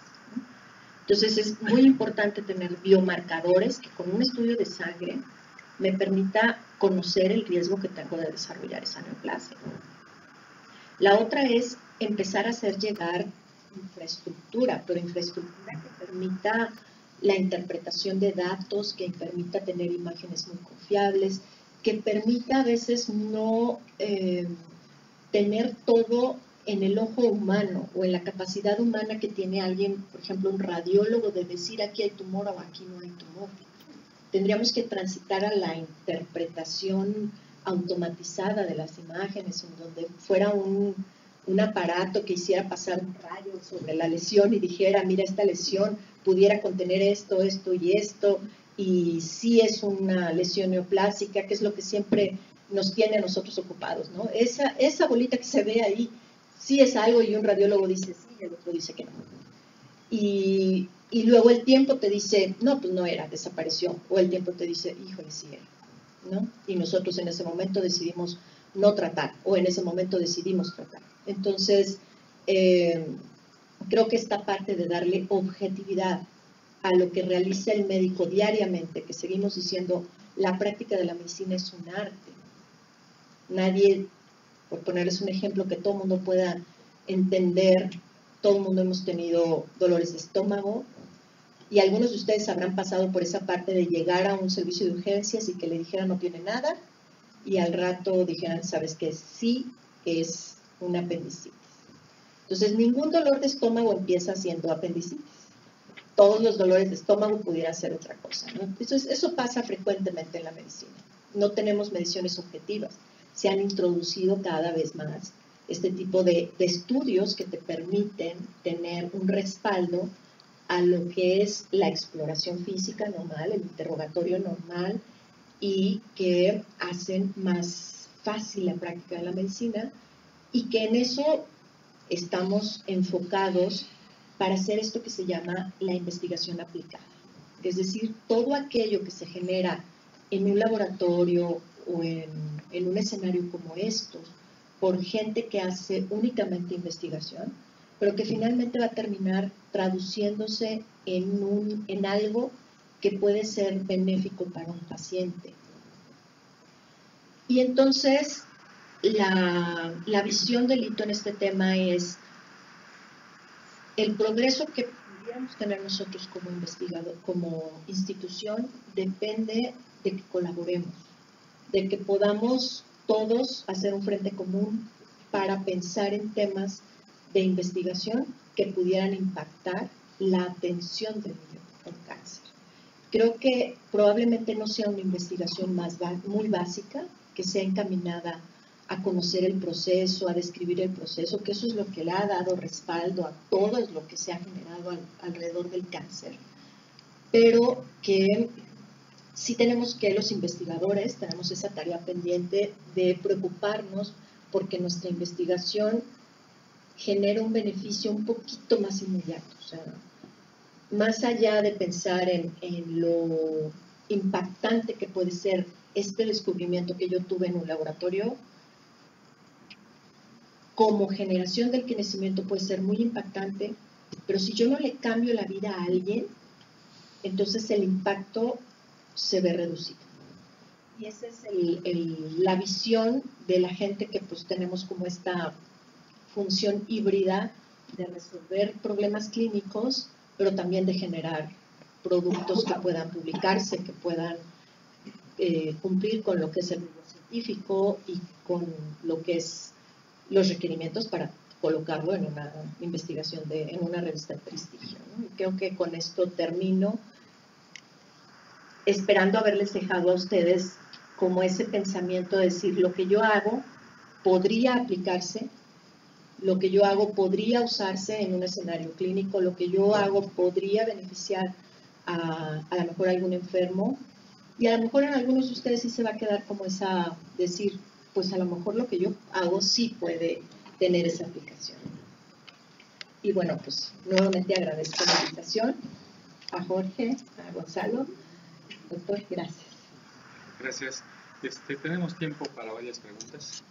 Entonces es muy importante tener biomarcadores que con un estudio de sangre me permita conocer el riesgo que tengo de desarrollar esa neoplasia. La otra es empezar a hacer llegar infraestructura, pero infraestructura que permita la interpretación de datos, que permita tener imágenes muy confiables, que permita a veces no tener todo en el ojo humano o en la capacidad humana que tiene alguien, por ejemplo, un radiólogo, de decir aquí hay tumor o aquí no hay tumor. Tendríamos que transitar a la interpretación automatizada de las imágenes, en donde fuera un aparato que hiciera pasar un rayo sobre la lesión y dijera, mira, esta lesión pudiera contener esto, esto y esto, y sí es una lesión neoplásica, que es lo que siempre nos tiene a nosotros ocupados, ¿no? Esa bolita que se ve ahí, sí es algo, y un radiólogo dice sí, y el otro dice que no. Y luego el tiempo te dice, no, pues no era, desapareció. O el tiempo te dice, híjole, sí era, ¿no? Y nosotros en ese momento decidimos no tratar, o en ese momento decidimos tratar. Entonces, creo que esta parte de darle objetividad a lo que realiza el médico diariamente, que seguimos diciendo, la práctica de la medicina es un arte. Nadie, por ponerles un ejemplo que todo el mundo pueda entender, todo el mundo hemos tenido dolores de estómago, y algunos de ustedes habrán pasado por esa parte de llegar a un servicio de urgencias y que le dijeran no tiene nada, y al rato dijeran, sabes que sí es una apendicitis. Entonces, ningún dolor de estómago empieza siendo apendicitis. Todos los dolores de estómago pudieran ser otra cosa, ¿no? Eso pasa frecuentemente en la medicina. No tenemos mediciones objetivas. Se han introducido cada vez más este tipo de estudios que te permiten tener un respaldo a lo que es la exploración física normal, el interrogatorio normal, y que hacen más fácil la práctica de la medicina, y que en eso estamos enfocados para hacer esto que se llama la investigación aplicada. Es decir, todo aquello que se genera en un laboratorio o en un escenario como estos, por gente que hace únicamente investigación, pero que finalmente va a terminar traduciéndose en algo que puede ser benéfico para un paciente. Y entonces, la visión del hito en este tema es el progreso que pudiéramos tener nosotros como investigador, como institución, depende de que colaboremos, de que podamos todos hacer un frente común para pensar en temas de investigación que pudieran impactar la atención del niño con cáncer. Creo que probablemente no sea una investigación muy básica, que sea encaminada a conocer el proceso, a describir el proceso, que eso es lo que le ha dado respaldo a todo lo que se ha generado alrededor del cáncer, pero que sí tenemos que, los investigadores, tenemos esa tarea pendiente de preocuparnos porque nuestra investigación genera un beneficio un poquito más inmediato. O sea, más allá de pensar en lo impactante que puede ser este descubrimiento que yo tuve en un laboratorio, como generación del conocimiento puede ser muy impactante, pero si yo no le cambio la vida a alguien, entonces el impacto se ve reducido. Y esa es la visión de la gente que pues tenemos como esta función híbrida de resolver problemas clínicos, pero también de generar productos que puedan publicarse, que puedan cumplir con lo que es el mundo científico y con lo que es los requerimientos para colocarlo en una investigación, en una revista de prestigio, ¿no? Y creo que con esto termino, esperando haberles dejado a ustedes como ese pensamiento de decir, lo que yo hago podría aplicarse, lo que yo hago podría usarse en un escenario clínico, lo que yo hago podría beneficiar a lo mejor a algún enfermo, y a lo mejor en algunos de ustedes sí se va a quedar como esa, decir, pues a lo mejor lo que yo hago sí puede tener esa aplicación. Y bueno, pues nuevamente agradezco la invitación a Jorge, a Gonzalo. Doctor, gracias. Gracias. Tenemos tiempo para varias preguntas.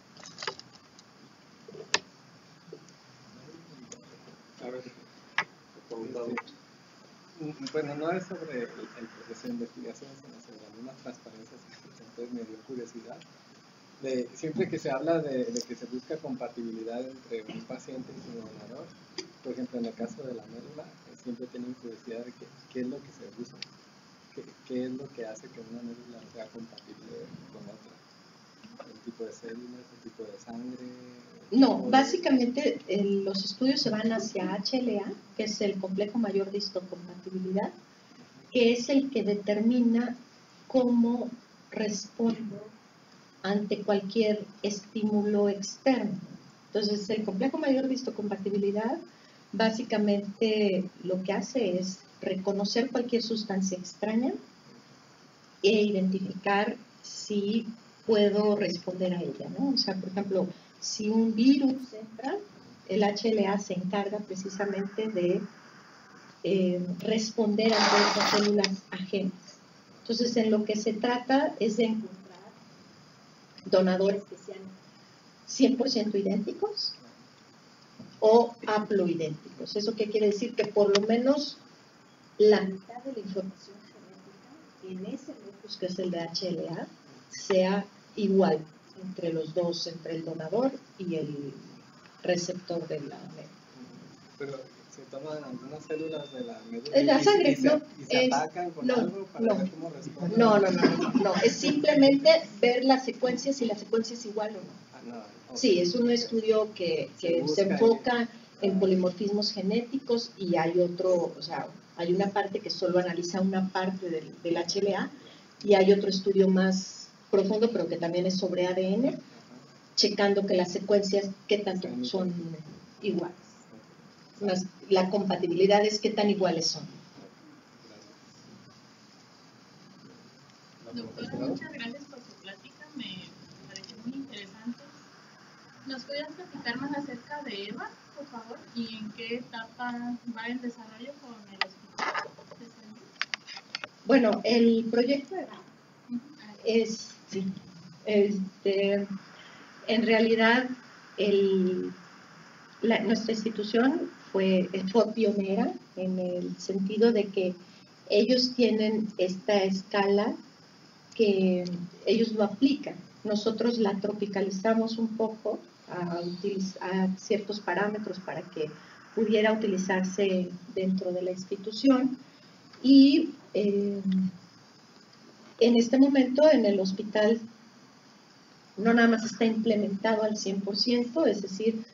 A ver, bueno, no es sobre el proceso de investigación, sino sobre algunas transparencias que entonces me dio curiosidad. Siempre que se habla de que se busca compatibilidad entre un paciente y su donador, por ejemplo, en el caso de la médula, siempre tienen curiosidad de qué es lo que se busca, qué es lo que hace que una médula sea compatible con otra, el tipo de célula. células, el tipo de sangre? No, básicamente los estudios se van hacia HLA, que es el complejo mayor de histocompatibilidad, que es el que determina cómo respondo ante cualquier estímulo externo. Entonces, el complejo mayor de histocompatibilidad básicamente lo que hace es reconocer cualquier sustancia extraña e identificar si puedo responder a ella, ¿no? O sea, por ejemplo, si un virus entra, el HLA se encarga precisamente de responder ante esas células ajenas. Entonces, en lo que se trata es de encontrar donadores que sean 100% idénticos o haploidénticos. ¿Eso qué quiere decir? Que por lo menos la mitad de la información genética en ese locus, que es el de HLA, sea igual entre los dos, entre el donador y el receptor de la médula. Pero se toman algunas células de la médula En la sangre, y se atacan con algo para ver cómo responden. No, es simplemente ver las secuencias, si la secuencia es igual o no. Okay. Sí, es un estudio que se enfoca en polimorfismos genéticos y hay otro, o sea, hay una parte que solo analiza una parte del HLA y hay otro estudio más profundo, pero que también es sobre ADN, checando que las secuencias, qué tanto son iguales. La compatibilidad es qué tan iguales son. Doctora, muchas gracias por su plática, me pareció muy interesante. ¿Nos podrías platicar más acerca de EVA, por favor? ¿Y en qué etapa va el desarrollo con el hospital? Bueno, el proyecto EVA es, sí, en realidad, nuestra institución fue pionera en el sentido de que ellos tienen esta escala que ellos lo aplican. Nosotros la tropicalizamos un poco a ciertos parámetros para que pudiera utilizarse dentro de la institución y en este momento en el hospital no nada más está implementado al 100%, es decir,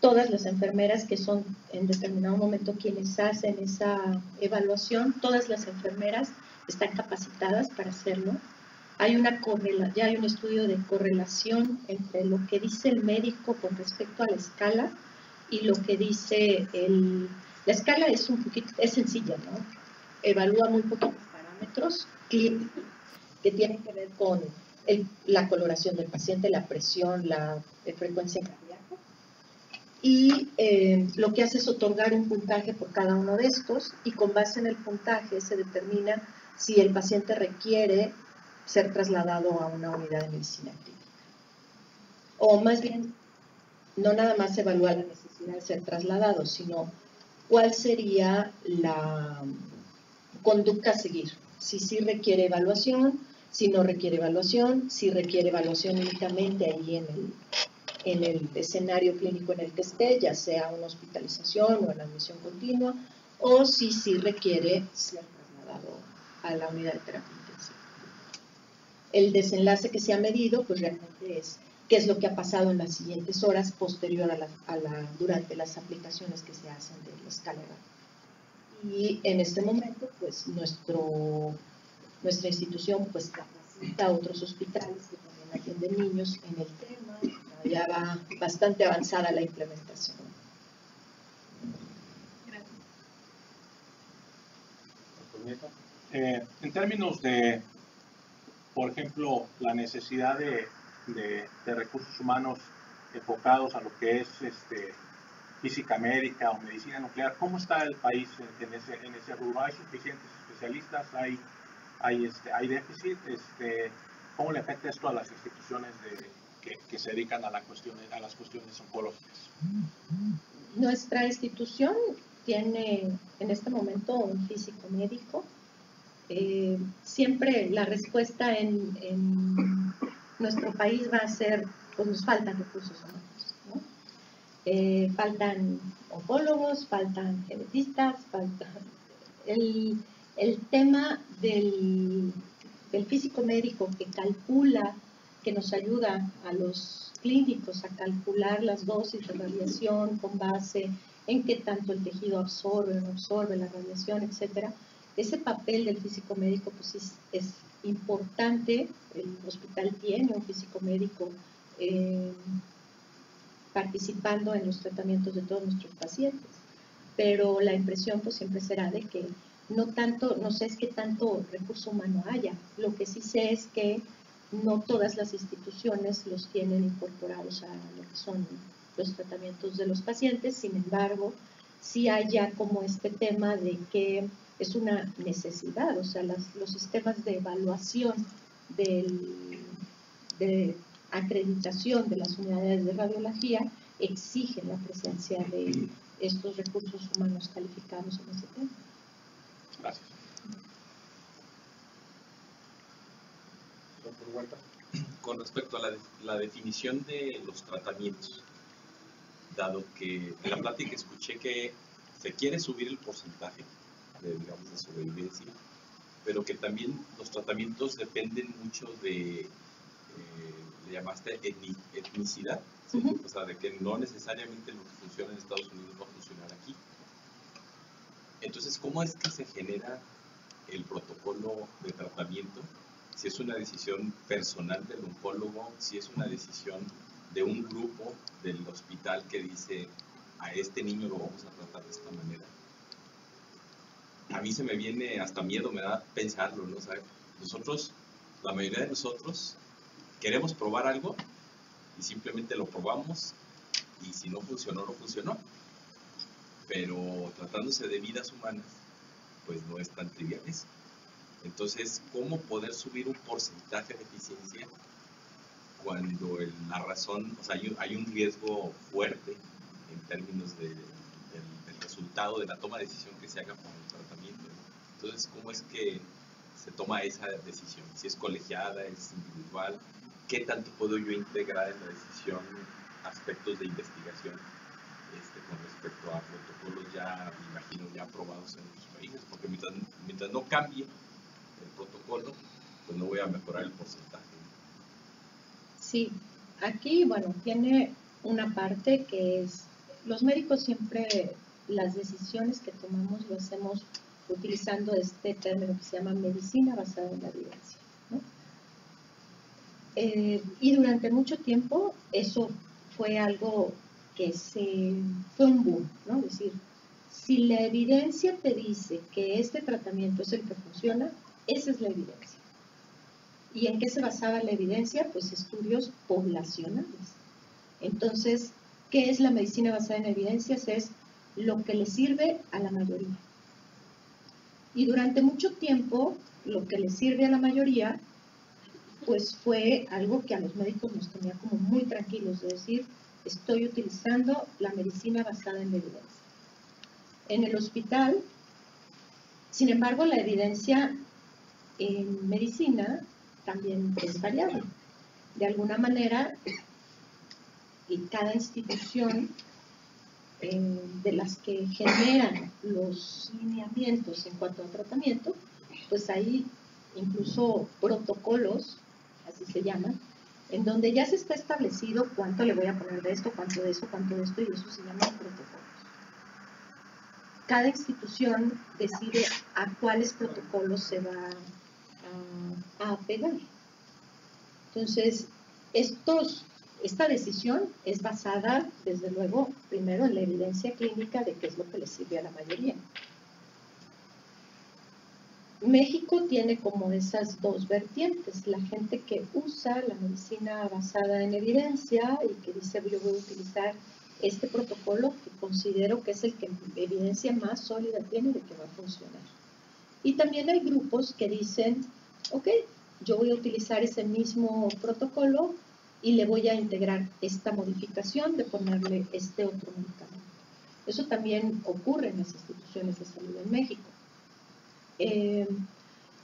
todas las enfermeras que son en determinado momento quienes hacen esa evaluación, todas las enfermeras están capacitadas para hacerlo. Ya hay un estudio de correlación entre lo que dice el médico con respecto a la escala y lo que dice la escala es sencilla, ¿no? Evalúa muy poquitos parámetros que tienen que ver con la coloración del paciente, la presión, la frecuencia cardíaca. Y lo que hace es otorgar un puntaje por cada uno de estos y con base en el puntaje se determina si el paciente requiere ser trasladado a una unidad de medicina clínica. O más bien, no nada más se evalúa la necesidad de ser trasladado, sino cuál sería la conducta a seguir. Si sí requiere evaluación, si no requiere evaluación, si requiere evaluación únicamente ahí en el escenario clínico en el que esté, ya sea una hospitalización o una admisión continua, o si sí requiere ser trasladado a la unidad de terapia intensiva. El desenlace que se ha medido, pues realmente es qué es lo que ha pasado en las siguientes horas posterior durante las aplicaciones que se hacen de la escala. Y en este momento, pues nuestra institución pues capacita a otros hospitales que también atienden niños en el tema. Ya va bastante avanzada la implementación. Gracias. En términos de, por ejemplo, la necesidad de recursos humanos enfocados a lo que es física médica o medicina nuclear, ¿cómo está el país en ese rubro? ¿Hay suficientes especialistas? ¿Hay déficit? ¿Cómo le afecta esto a las instituciones que se dedican a las cuestiones oncológicas? Nuestra institución tiene en este momento un físico médico. Siempre la respuesta en nuestro país va a ser, pues nos faltan recursos humanos, ¿no? Faltan oncólogos, faltan genetistas, el tema del físico médico que calcula que nos ayuda a los clínicos a calcular las dosis de radiación con base en qué tanto el tejido absorbe o no absorbe la radiación, etcétera. Ese papel del físico médico pues es importante. El hospital tiene un físico médico participando en los tratamientos de todos nuestros pacientes, pero la impresión pues siempre será de que no sé es qué tanto recurso humano haya. Lo que sí sé es que no todas las instituciones los tienen incorporados a lo que son los tratamientos de los pacientes. Sin embargo, sí hay ya como este tema de que es una necesidad, o sea, los sistemas de evaluación de acreditación de las unidades de radiología exigen la presencia de estos recursos humanos calificados en ese tema. Gracias. Doctor Huerta. Con respecto a la definición de los tratamientos, dado que en la plática escuché que se quiere subir el porcentaje de sobrevivencia, pero que también los tratamientos dependen mucho de, le llamaste etnicidad, ¿sí? O sea, de que no necesariamente lo que funciona en Estados Unidos va a funcionar aquí. Entonces, ¿cómo es que se genera el protocolo de tratamiento? Si es una decisión personal del oncólogo, si es una decisión de un grupo del hospital que dice a este niño lo vamos a tratar de esta manera. A mí se me viene hasta miedo, me da pensarlo, ¿no? O sea, nosotros, la mayoría de nosotros, queremos probar algo y simplemente lo probamos y si no funcionó, no funcionó. Pero tratándose de vidas humanas, pues no es tan trivial eso. Entonces, ¿cómo poder subir un porcentaje de eficiencia cuando la razón, o sea, hay un riesgo fuerte en términos del resultado de la toma de decisión que se haga con el tratamiento, ¿no? Entonces, ¿cómo es que se toma esa decisión? Si es colegiada, es individual, ¿qué tanto puedo yo integrar en la decisión aspectos de investigación con respecto a protocolos ya, me imagino, ya aprobados en otros países? Porque mientras no cambie el protocolo, pues no voy a mejorar el porcentaje. Sí, aquí, bueno, tiene una parte que es, los médicos siempre, las decisiones que tomamos lo hacemos utilizando este término que se llama medicina basada en la evidencia, ¿no? Y durante mucho tiempo eso fue algo que fue un boom, ¿no? Es decir, si la evidencia te dice que este tratamiento es el que funciona, esa es la evidencia. ¿Y en qué se basaba la evidencia? Pues estudios poblacionales. Entonces, ¿qué es la medicina basada en evidencias? Es lo que le sirve a la mayoría. Y durante mucho tiempo, lo que le sirve a la mayoría, pues fue algo que a los médicos nos tenía como muy tranquilos, de decir, estoy utilizando la medicina basada en la evidencia. En el hospital, sin embargo, la evidencia en medicina también es variable. De alguna manera, y cada institución de las que generan los lineamientos en cuanto a tratamiento, pues hay incluso protocolos, así se llaman, en donde ya se está establecido cuánto le voy a poner de esto, cuánto de esto, cuánto de esto, y eso se llaman protocolos. Cada institución decide a cuáles protocolos se va a apegar. Entonces, esta decisión es basada, desde luego, primero en la evidencia clínica de qué es lo que le sirve a la mayoría. México tiene como esas dos vertientes, la gente que usa la medicina basada en evidencia y que dice yo voy a utilizar este protocolo que considero que es el que evidencia más sólida tiene de que va a funcionar. Y también hay grupos que dicen, ok, yo voy a utilizar ese mismo protocolo y le voy a integrar esta modificación de ponerle este otro medicamento. Eso también ocurre en las instituciones de salud en México. ¿Qué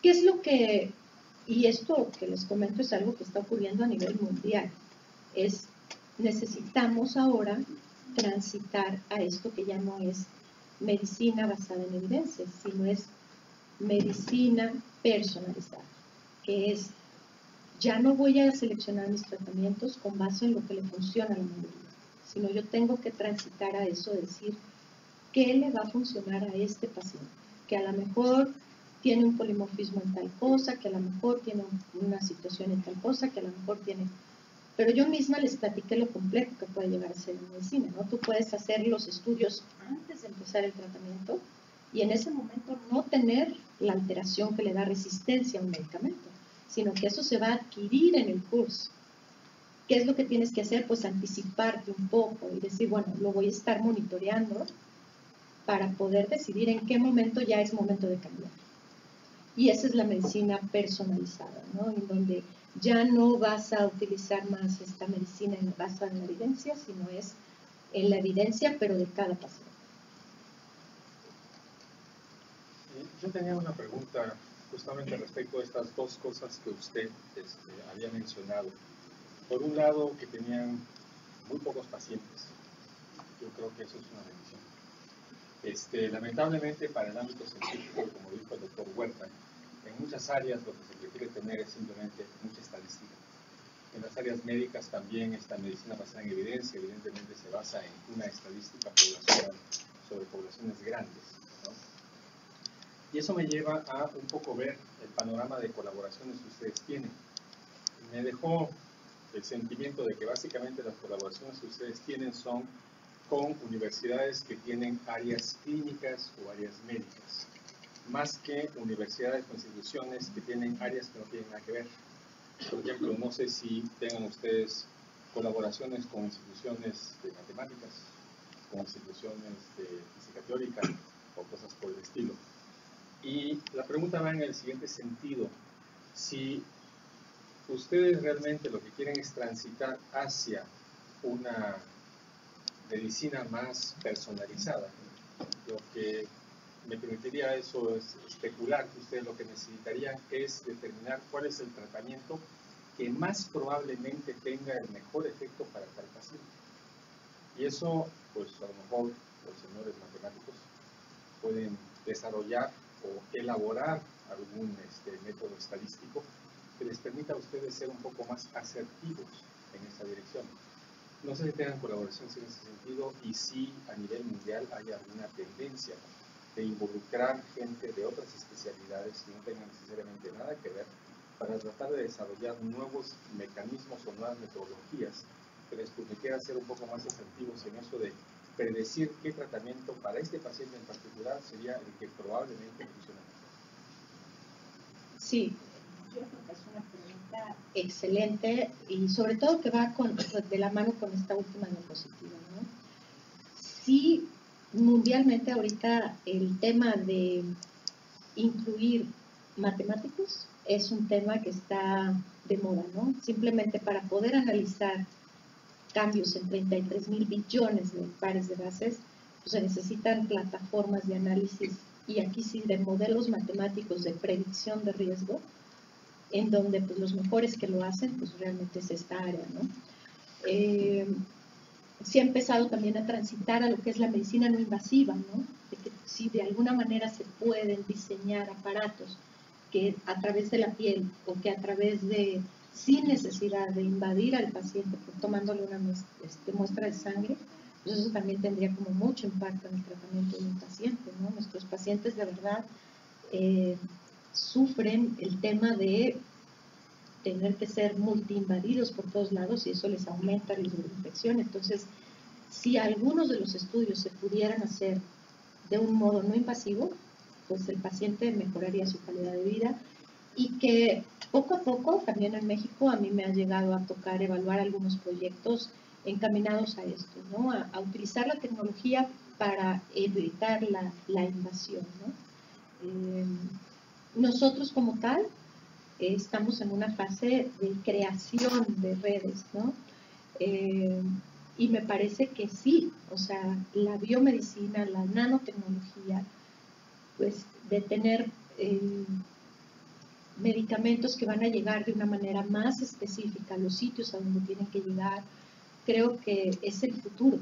es lo que, y esto que les comento es algo que está ocurriendo a nivel mundial, necesitamos ahora transitar a esto que ya no es medicina basada en evidencia, sino es medicina personalizada, que es ya no voy a seleccionar mis tratamientos con base en lo que le funciona a la mayoría, sino yo tengo que transitar a eso, de decir, ¿qué le va a funcionar a este paciente? Que a lo mejor tiene un polimorfismo en tal cosa, que a lo mejor tiene una situación en tal cosa, que a lo mejor tiene... Pero yo misma les platiqué lo complejo que puede llegar a ser en medicina, ¿no? Tú puedes hacer los estudios antes de empezar el tratamiento y en ese momento no tener la alteración que le da resistencia a un medicamento, sino que eso se va a adquirir en el curso. ¿Qué es lo que tienes que hacer? Pues anticiparte un poco y decir, bueno, lo voy a estar monitoreando para poder decidir en qué momento ya es momento de cambiar. Y esa es la medicina personalizada, ¿no? En donde ya no vas a utilizar más esta medicina basada en la evidencia, sino es en la evidencia, pero de cada paciente. Yo tenía una pregunta justamente respecto a estas dos cosas que usted había mencionado. Por un lado, que tenían muy pocos pacientes. Yo creo que eso es una bendición. Lamentablemente, para el ámbito científico, como dijo el doctor Huerta, en muchas áreas lo que se prefiere tener es simplemente mucha estadística. En las áreas médicas también esta medicina basada en evidencia, evidentemente se basa en una estadística poblacional sobre poblaciones grandes, ¿no? Y eso me lleva a un poco ver el panorama de colaboraciones que ustedes tienen. Me dejó el sentimiento de que básicamente las colaboraciones que ustedes tienen son con universidades que tienen áreas clínicas o áreas médicas, más que universidades o instituciones que tienen áreas que no tienen nada que ver. Por ejemplo, no sé si tengan ustedes colaboraciones con instituciones de matemáticas, con instituciones de física teórica o cosas por el estilo. Y la pregunta va en el siguiente sentido: si ustedes realmente lo que quieren es transitar hacia una medicina más personalizada, lo que me permitiría eso es especular que ustedes lo que necesitarían es determinar cuál es el tratamiento que más probablemente tenga el mejor efecto para tal paciente. Y eso, pues a lo mejor los señores matemáticos pueden desarrollar o elaborar algún método estadístico que les permita a ustedes ser un poco más asertivos en esa dirección. No sé si tengan colaboraciones en ese sentido y si a nivel mundial hay alguna tendencia de involucrar gente de otras especialidades que no tengan necesariamente nada que ver para tratar de desarrollar nuevos mecanismos o nuevas metodologías que les permitieran ser un poco más asertivos en eso de predecir qué tratamiento para este paciente en particular sería el que probablemente funcione mejor. Sí, yo creo que es una pregunta excelente y sobre todo que va de la mano con esta última diapositiva, ¿no? Sí, mundialmente ahorita el tema de incluir matemáticos es un tema que está de moda, ¿no? Simplemente para poder analizar cambios en 33,000 billones de pares de bases, pues se necesitan plataformas de análisis y aquí sí de modelos matemáticos de predicción de riesgo, en donde pues los mejores que lo hacen pues realmente es esta área, ¿no? Se ha empezado también a transitar a lo que es la medicina no invasiva, ¿no? De que si de alguna manera se pueden diseñar aparatos que a través de la piel o que a través de, sin necesidad de invadir al paciente tomándole una muestra de sangre, pues eso también tendría como mucho impacto en el tratamiento de un paciente, ¿no? Nuestros pacientes de verdad sufren el tema de tener que ser multiinvadidos por todos lados y eso les aumenta el riesgo de infección. Entonces, si algunos de los estudios se pudieran hacer de un modo no invasivo, pues el paciente mejoraría su calidad de vida y que poco a poco, también en México, a mí me ha llegado a tocar evaluar algunos proyectos encaminados a esto, ¿no? A utilizar la tecnología para evitar la invasión, ¿no? Nosotros como tal estamos en una fase de creación de redes, ¿no? Y me parece que sí, o sea, la biomedicina, la nanotecnología, pues de tener medicamentos que van a llegar de una manera más específica a los sitios a donde tienen que llegar, creo que es el futuro,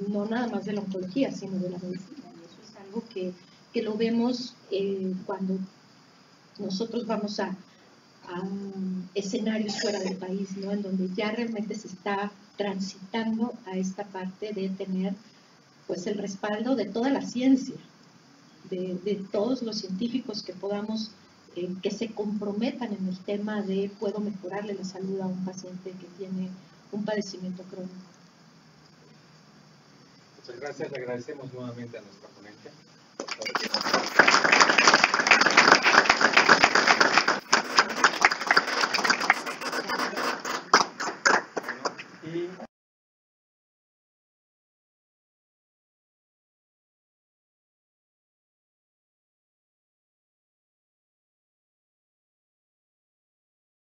no nada más de la oncología, sino de la medicina. Y eso es algo que lo vemos cuando nosotros vamos a escenarios fuera del país, ¿no? En donde ya realmente se está transitando a esta parte de tener pues el respaldo de toda la ciencia, de todos los científicos que podamos, que se comprometan en el tema de puedo mejorarle la salud a un paciente que tiene un padecimiento crónico. Muchas gracias, le agradecemos nuevamente a nuestra ponente.